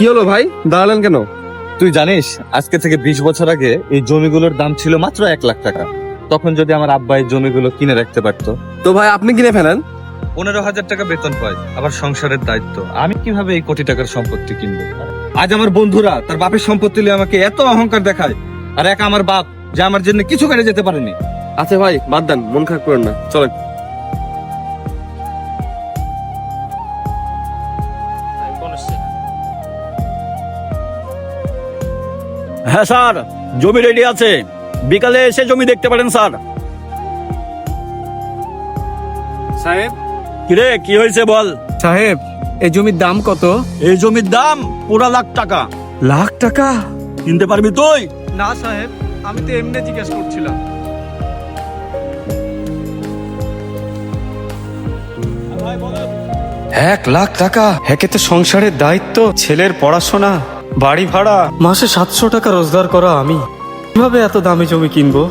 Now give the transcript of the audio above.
কি হলো ভাই, দাঁড়ালেন কেন? তুই জানিস আজকে থেকে 20 বছর আগে এই জমিগুলোর দাম ছিল মাত্র 1 লাখ টাকা। তখন যদি আমার আব্বা এই জমিগুলো কিনে রাখতে পারতো। তো ভাই আপনি কিনে ফেলেন। 15,000 টাকা বেতন পাই, আবার সংসারের দায়িত্ব, আমি কিভাবে এই কোটি টাকার সম্পত্তি কিনবো? আজ আমার বন্ধুরা তার বাপের সম্পত্তি নিয়ে আমাকে এত অহংকার দেখায়, আর এক আমার বাপ যে আমার জন্য কিছু করে যেতে পারেনি। আচ্ছা ভাই বাদ দেন, মন খারাপ করেন না, চলেন। হ্যাঁ স্যার, জমি রেডি আছে, বিকালে এসে জমি দেখতে পারেন স্যার। সাহেব কিরে কি হয়েছে বল? সাহেব, এই জমির দাম কত? এই জমির দাম পুরা লাখ টাকা। লাখ টাকা? কিনতে পারবি তুই? না সাহেব, আমি তো এমনি জিজ্ঞেস করছিলাম। 1 লাখ টাকা? একে তো সংসারের দায়িত্ব, ছেলের পড়াশোনা, বাড়ি ভাড়া, মাসে 700 টাকা রোজগার করা আমি কিভাবে এত দামি জমি কিনবো?